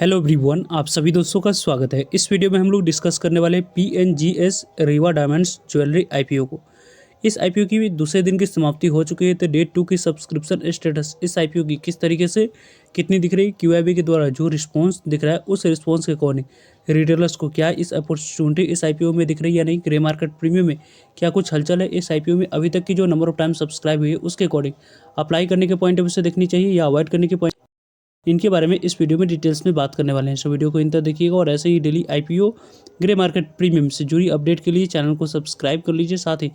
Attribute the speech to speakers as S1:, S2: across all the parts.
S1: Hello everyone, आप सभी दोस्तों का स्वागत है। इस वीडियो में हम लोग डिस्कस करने वाले पीएनजीएस रीवा डायमंड्स ज्वेलरी आईपीओ को। इस आईपीओ की भी दूसरे दिन की समाप्ति हो चुकी है, तो डे 2 की सब्सक्रिप्शन स्टेटस इस आईपीओ की किस तरीके से कितनी दिख रही है, क्यूआईबी के द्वारा जो रिस्पॉन्स दिख रहा है उस रिस्पॉन्स के अकॉर्डिंग रिटेलर्स को क्या इस अपॉर्चुनिटी इस आईपीओ में दिख रही है या नहीं, ग्रे मार्केट प्रीमियम में क्या कुछ हलचल है, इस आईपीओ में अभी तक की जो नंबर ऑफ टाइम सब्सक्राइब हुई है उसके अकॉर्डिंग अप्लाई करने के पॉइंट ऑफ व्यू से देखनी चाहिए या अवॉइड करने के पॉइंट, इनके बारे में इस वीडियो में डिटेल्स में बात करने वाले हैं। सो वीडियो को इन तक देखिएगा और ऐसे ही daily IPO grey market premium से जुड़ी अपडेट के लिए चैनल को सब्सक्राइब कर लीजिए। साथ ही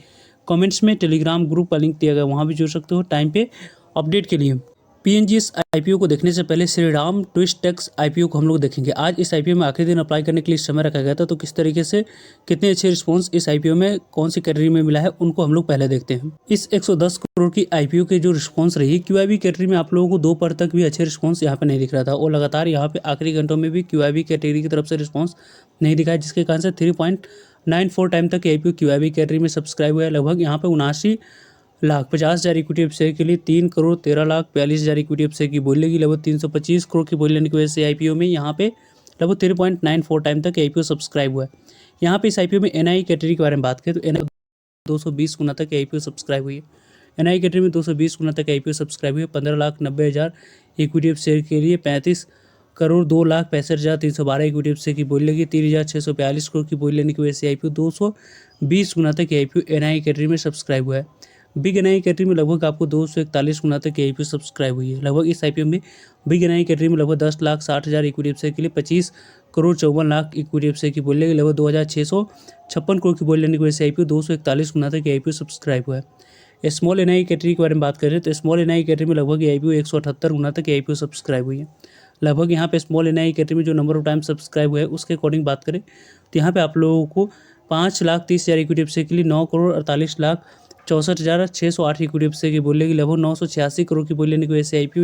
S1: कमेंट्स में टेलीग्राम ग्रुप का लिंक दिया गया, वहाँ भी जुड़ सकते हो टाइम पे अपडेट के लिए। पीएनजीएस आईपीओ को देखने से पहले श्री राम ट्विस्टेक्स आईपीओ को हम लोग देखेंगे। आज इस आईपीओ में आखिरी दिन अप्लाई करने के लिए समय रखा गया था, तो किस तरीके से कितने अच्छे रिस्पांस इस आईपीओ में कौन सी कैटेगरी में मिला है उनको हम लोग पहले देखते हैं। इस 110 करोड़ की आईपीओ के जो रिस्पांस रही क्यूआईबी कैटेगरी में, आप लोगों को दोपहर तक भी अच्छे रिस्पांस यहाँ पे नहीं दिख रहा था और लगातार यहाँ पे आखिरी घंटों में भी क्यूआईबी कैटेगरी की तरफ से रिस्पॉन्स नहीं दिखा है, जिसके कारण से 3.94 टाइम तक आईपीओ क्यूआईबी कैटेगरी में सब्सक्राइब हुआ है। लगभग यहाँ पे 79,50,000 इक्विटी शेयर के लिए 3,13,42,000 इक्विटी शेयर की बोली लगी। लगभग 325 करोड़ की बोली लेने की वजह से आईपीओ में यहाँ पे लगभग 3.94 टाइम तक आईपीओ सब्सक्राइब हुआ है। यहाँ पे इस आईपीओ में एनआई कैटेगरी के बारे में बात करें तो एनआई 220 गुना तक आईपीओ सब्सक्राइब हुई है। एनआई कैटेगरी में 220 गुना तक आईपीओ सब्सक्राइब हुई है। 15,90,000 इक्विटी शेयर के लिए 35,02,65,312 इक्विटी शेयर की बोली लगी। 3,642 करोड़ की बोली लेने की वजह से आईपीओ 220 गुना तक आईपीओ एनआई कैटेगरी में सब्सक्राइब हुआ है। बिग एनआई कैटेगरी में लगभग आपको 241 गुना तक आईपीओ सब्सक्राइब हुई है। लगभग इस आईपीओ में बिग एनआई कैटेगरी में लगभग 10,60,000 इक्विटी शेयर के लिए 25,54,00,000 इक्विटी शेयर की बोली लगी। लगभग 2,656 करोड़ की बोली लेने की वजह से आईपीओ 241 गुना तक आईपीओ सब्सक्राइब हुआ है। स्मॉल एनआई कैटेगरी के बारे में बात करें तो स्मॉल एनआई कैटेगरी में लगभग आईपीओ 178 गुना तक आईपीओ सब्सक्राइब हुई है। लगभग यहाँ पे स्मॉल एनआई कैटेगरी में जो नंबर ऑफ टाइम सब्सक्राइब हुआ है उसके अकॉर्डिंग बात करें तो यहाँ पे आप लोगों को 5,30,000 इक्विटी शेयर के लिए 9,48,64,608 इक्विटी शेयर की बोली लगी। लगभग 986 करोड़ की बोली लेने की वजह से आईपीओ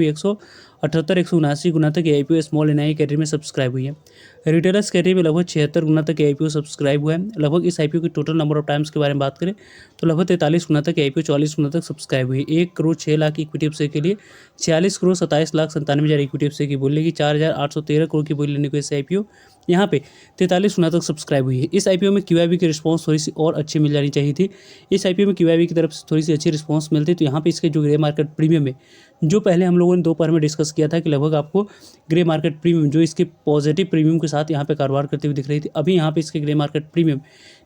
S1: 178-179 गुना तक आईपीओ स्मॉल एनआई कैटेगरी में सब्सक्राइब हुई है। रिटेलर्स कैटेगरी में लगभग 76 गुना तक आईपीओ सब्सक्राइब हुआ है। लगभग इस आईपीओ की टोटल नंबर ऑफ टाइम्स के बारे में बात करें तो लगभग 43 गुना तक आईपीओ 44 गुना तक सब्सक्राइब हुई है। 1,06,00,000 इक्विटी शेयर के लिए 46,27,97,000 इक्विटी शेयर की बोली लगी। 4,813 करोड़ की बोली लेने की वजह से आईपीओ यहाँ पे 43 गुना तक सब्सक्राइब हुई है। इस आईपीओ में क्यूआईबी की रिस्पांस थोड़ी सी और अच्छी मिल जानी चाहिए थी। इस आईपीओ में क्यूआईबी की तरफ से थोड़ी सी अच्छी रिस्पांस मिलती तो यहाँ पे इसके जो ग्रे मार्केट प्रीमियम है, जो पहले हम लोगों ने दोपहर में डिस्कस किया था कि लगभग आपको ग्रे मार्केट प्रीमियम जो इसके पॉजिटिव प्रीमियम के साथ यहाँ पे कारोबार करते हुए दिख रही थी, अभी यहाँ पे इसके ग्रे मार्केट प्रीमियम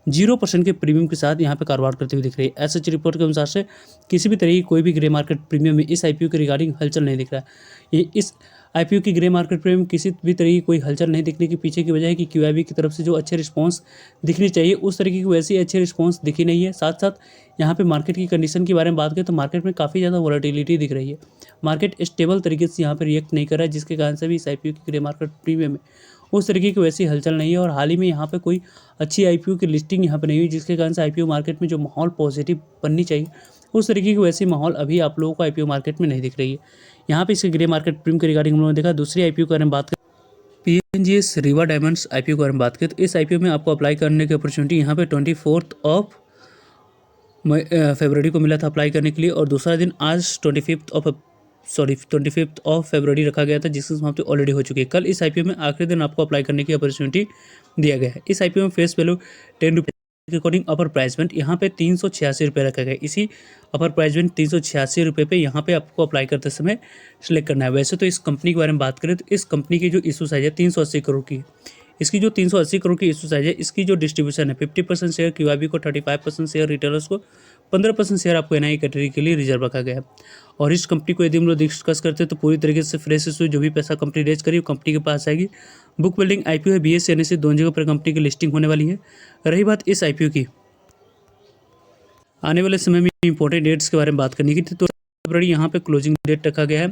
S1: 0% के प्रीमियम के साथ यहाँ पे कारोबार करते हुए दिख रही है। एसएच रिपोर्ट के अनुसार से किसी भी तरह की कोई भी ग्रे मार्केट प्रीमियम में इस आईपीओ के रिगार्डिंग हलचल नहीं दिख रहा है। ये इस आईपीओ की ग्रे मार्केट प्रीमियम किसी भी तरह की कोई हलचल नहीं दिखने के पीछे की वजह है कि क्यूआईबी की तरफ से जो अच्छे रिस्पांस दिखनी चाहिए उस तरीके की वैसे ही अच्छे रिस्पांस दिखी नहीं है। साथ साथ यहाँ पे मार्केट की कंडीशन के बारे में बात करें तो मार्केट में काफ़ी ज़्यादा वॉलेटिलिटी दिख रही है। मार्केट स्टेबल तरीके से यहाँ पर रिएक्ट नहीं कर रहा है, जिसके कारण से भी इस आईपीओ की ग्रे मार्केट प्रीमियम में उस तरीके की वैसी हलचल नहीं है। और हाल ही में यहाँ पे कोई अच्छी आईपीओ की लिस्टिंग यहाँ पे नहीं हुई, जिसके कारण से आईपीओ मार्केट में जो माहौल पॉजिटिव बननी चाहिए उस तरीके की वैसी माहौल अभी आप लोगों को आईपीओ मार्केट में नहीं दिख रही है। यहाँ पे इसके ग्रे मार्केट प्रीमियम के रिगार्डिंग हम लोगों ने देखा। दूसरी आईपीओ के बारे में बात करें, पीएनजीएस रीवा डायमंड्स आईपीओ के बारे में बात करें तो इस आईपीओ में आपको अप्लाई करने की अपॉर्चुनिटी यहाँ पे 24 फरवरी को मिला था अप्लाई करने के लिए, और दूसरा दिन आज 25 फरवरी रखा गया था, जिसकी समाप्ति ऑलरेडी हो चुकी है। कल इस आईपीओ में आखिरी दिन आपको अप्लाई करने की अपॉर्चुनिटी दिया गया है। इस आईपीओ में फेस वैल्यू 10 रुपये के अकॉर्डिंग अपर प्राइसमेंट यहाँ पे 386 रुपये रखा गया। इसी अपर प्राइसमेंट 386 रुपये पे यहाँ पे आपको अप्लाई करते समय सिलेक्ट करना है। वैसे तो इस कंपनी के बारे में बात करें तो इस कंपनी की जो इशू साइज है 380 करोड़ की है। इसकी जो 380 करोड़ की इशू साइज है, इसकी जो डिस्ट्रीब्यूशन है 50% शेयर क्यूआईबी को, 35% शेयर रिटेलर्स को, 15% शेयर आपको एनआई कैटेगरी के लिए रिजर्व रखा गया है। और इस कंपनी को यदि हम लोग डिस्कस करते हैं तो पूरी तरीके से फ्रेश इशू जो भी पैसा कंपनी रेज करी वो कंपनी के पास आएगी। बुक बिल्डिंग आईपीओ है, बीएसई एनएसई दोनों जगह पर कंपनी की लिस्टिंग होने वाली है। रही बात इस आईपीओ की आने वाले समय में इंपॉर्टेंट डेट्स के बारे में बात करने की थी, तो फरवरी यहाँ पे क्लोजिंग डेट रखा गया है।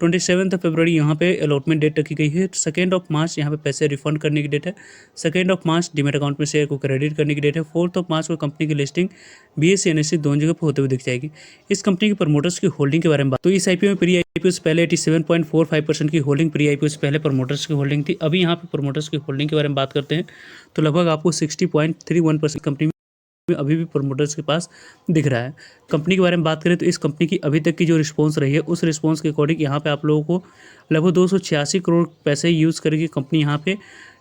S1: 27 फरवरी यहाँ पे अलॉटमेंट डेट रखी गई है। 2 मार्च यहाँ पे पैसे रिफंड करने की डेट है। 2 मार्च डीमेट अकाउंट में शेयर को क्रेडिट करने की डेट है। 4 मार्च को कंपनी की लिस्टिंग बीएसई एनएसई दोनों जगह पर होते हुए दिख जाएगी। इस कंपनी के प्रमोटर्स की होल्डिंग के बारे में बात, तो इस आईपीओ में प्री आईपीओ से पहले 87.45% की होल्डिंग प्री आईपीओ से पहले प्रमोटर्स की होल्डिंग थी। अभी यहाँ पे प्रमोटर्स की होल्डिंग के बारे में बात करते हैं तो लगभग आपको 60.31% कंपनी में अभी भी प्रमोटर्स के पास दिख रहा है। कंपनी के बारे में बात करें तो इस कंपनी की अभी तक की जो रिस्पॉन्स रही है उस रिस्पॉन्स के अकॉर्डिंग यहाँ पे आप लोगों को लगभग 286 करोड़ पैसे यूज़ करेगी कंपनी यहाँ पे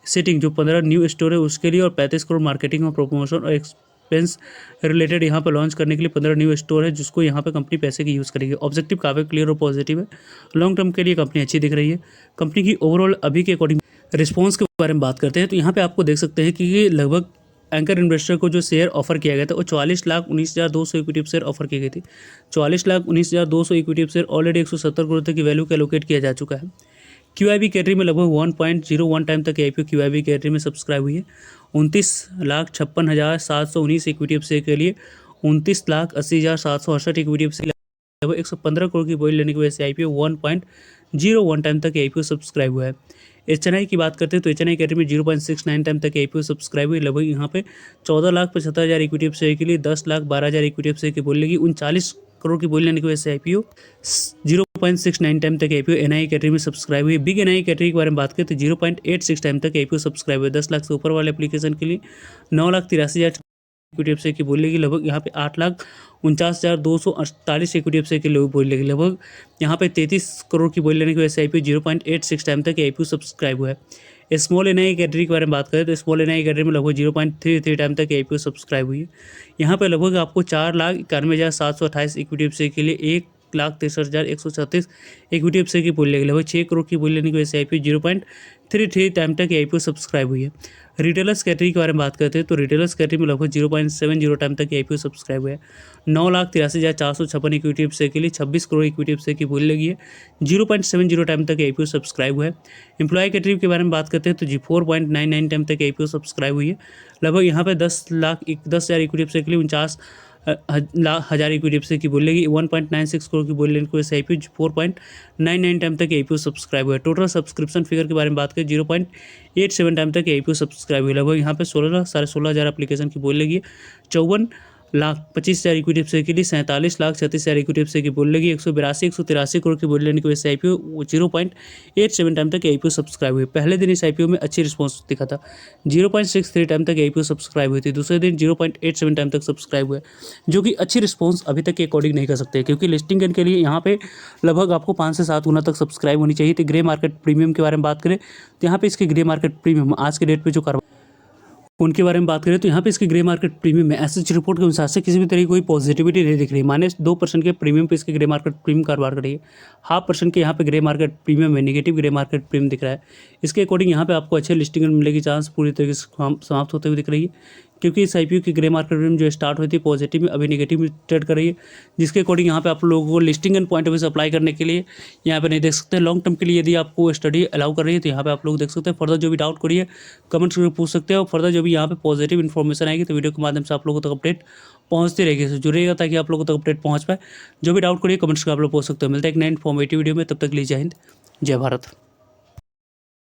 S1: सिटिंग जो 15 न्यू स्टोर है उसके लिए और 35 करोड़ मार्केटिंग और प्रमोशन और एक्सपेंस रिलेटेड यहाँ पे लॉन्च करने के लिए 15 न्यू स्टोर है जिसको यहाँ पे कंपनी पैसे की यूज़ करेगी। ऑब्जेक्टिव काफ़ी क्लियर और पॉजिटिव है, लॉन्ग टर्म के लिए कंपनी अच्छी दिख रही है। कंपनी की ओवरऑल अभी के अकॉर्डिंग रिस्पॉन्स के बारे में बात करते हैं तो यहाँ पे आपको देख सकते हैं कि ये लगभग एंकर इन्वेस्टर को जो शेयर ऑफर किया गया था वो 44,19,200 इक्विटी शेयर ऑफर की गई थी। 44,19,200 इक्विटी शेयर ऑलरेडी 170 करोड़ तक की वैल्यू का एलोकेट किया जा चुका है। QIB कैटेगरी में लगभग 1.01 टाइम तक IPO QIB कैटेगरी में सब्सक्राइब हुई है। 29,56,719 इक्विटी शेयर के लिए 29,80,768 इक्विटी शेयर लगभग 115 करोड़ की बोली लेने की वजह से IPO 1.01 टाइम तक IPO सब्सक्राइब हुआ है। HNI की बात करते हैं तो HNI कैटेगरी में 0.69 टाइम तक IPO सब्सक्राइब हुई। लगभग यहाँ पे 14,75,000 इक्विटी शेयर के लिए 10,12,000 इक्विटी शेयर की बोली लगी। 39 करोड़ की बोली लेने की वजह से IPO 0.69 टाइम तक IPO NI कैटेगरी में सब्सक्राइब हुई। बिग NI कैटेगरी के बारे में बात करें तो 0.86 टाइम तक IPO सब्सक्राइब हुई। 10 लाख से ऊपर वाले एप्लीकेशन के लिए 9,83,000 इक्विटी शेयर की बोली लगी। लगभग यहाँ पे 8,49,248 इक्विटी शेयर के लिए बोली लगी। लगभग यहाँ पे 33 करोड़ की बोली लेने की वजह से IPO 0.86 टाइम तक IPO सब्सक्राइब हुआ है। स्मॉल NI कैटेगरी के बारे में बात करें तो स्मॉल NI कैटेगरी में लगभग 0.33 टाइम तक IPO सब्सक्राइब हुई है। यहाँ पे लगभग आपको 4,91,728 इक्विटी शेयर के लिए 1,63,136 इक्विटी शेयर की बोली लगी। लगभग 6 करोड़ की बोली लेने की वजह से IPO 0.33 टाइम तक IPO सब्सक्राइब हुई है। रिटेलर्स कैटेगरी के बारे में बात करते हैं तो रिटेलर्स कैटेगरी में लगभग 0.70 टाइम तक IPO सब्सक्राइब हुआ है। 9,83,456 इक्विटी शेयर के लिए 26 करोड़ इक्विटी शेयर की बोली लगी है। 0.70 टाइम तक IPO सब्सक्राइब हुआ है। एम्प्लॉय कैटेगरी के बारे में बात करते हैं तो 4.99 टाइम तक IPO सब्सक्राइब हुई है। लगभग यहाँ पे 10,10,000 इक्विटी शेयर के लिए 49,000 इक्विटी शेयर की बोली लगी। 1.96 करोड़ की बोली लेने की वजह से IPO 4.99 टाइम तक IPO सब्सक्राइब हुआ है। टोटल सब्सक्रिप्शन फिगर के बारे में बात करें 0.87 टाइम तक IPO सब्सक्राइब हुई। लगभग यहाँ पे 16,16,000 एप्लीकेशन की बोली लगी है। 54,25,000 इक्विटी शेयर के लिए 47,36,000 इक्विटी शेयर की बोली लगी। 182-183 करोड़ की बोली लेने की वजह से IPO 0.87 टाइम तक IPO सब्सक्राइब हुई। पहले दिन इस IPO में अच्छी रिस्पॉन्स दिखा था। 0.63 टाइम तक IPO सब्सक्राइब हुई थी। दूसरे दिन 0.87 टाइम तक सब्सक्राइब हुआ, जो कि अच्छी रिस्पॉन्स अभी तक के अकॉर्डिंग नहीं कर सकते क्योंकि लिस्टिंग के लिए यहाँ पे लगभग आपको 5 से 7 गुना तक सब्सक्राइब होनी चाहिए थी। ग्रे मार्केट प्रीमियम के बारे में बात करें तो यहाँ पे इसकी ग्रे मार्केट प्रीमियम आज के डेट पे जो उनके बारे में बात करें तो यहाँ पे इसके ग्रे मार्केट प्रीमियम में एसएच रिपोर्ट के अनुसार से किसी भी तरह की कोई पॉजिटिविटी नहीं दिख रही है। -2% के प्रीमियम पे इसके ग्रे मार्केट प्रीमियम कारोबार कर रही है। 0.5% के यहाँ पे ग्रे मार्केट प्रीमियम में नेगेटिव ग्रे मार्केट प्रीमियम दिख रहा है। इसके अकॉर्डिंग यहाँ पे आपको अच्छे लिस्टिंग मिलने की चांस पूरी तरीके से समाप्त होते हुए दिख रही है क्योंकि इस IPO की ग्रे मार्केट प्रीमियम जो स्टार्ट हुई थी पॉजिटिव में अभी नेगेटिव में ट्रेड कर रही है, जिसके अकॉर्डिंग यहाँ पे आप लोगों को listing and point of view से अप्लाई करने के लिए यहाँ पे नहीं देख सकते। लॉन्ग टर्म के लिए यदि आपको स्टडी अलाउ कर रही है तो यहाँ पे आप लोग देख सकते हैं। फर्दर जो भी डाउट करिए कमेंट्स करके पूछ सकते हैं और फर्दर जो भी यहाँ पे पॉजिटिव इन्फॉर्मेशन आएगी तो वीडियो के माध्यम से आप लोगों तक अपडेट पहुँचती रहेगी। तो जुड़ेगा ताकि आप लोगों तक अपडेट पहुँच पाए। जो भी डाउट करिए कमेंट्स करके आप लोग पूछ सकते हो। मिलता है एक नए इन्फॉर्मेटिव वीडियो में, तब तक लीजिए जय हिंद, जय भारत।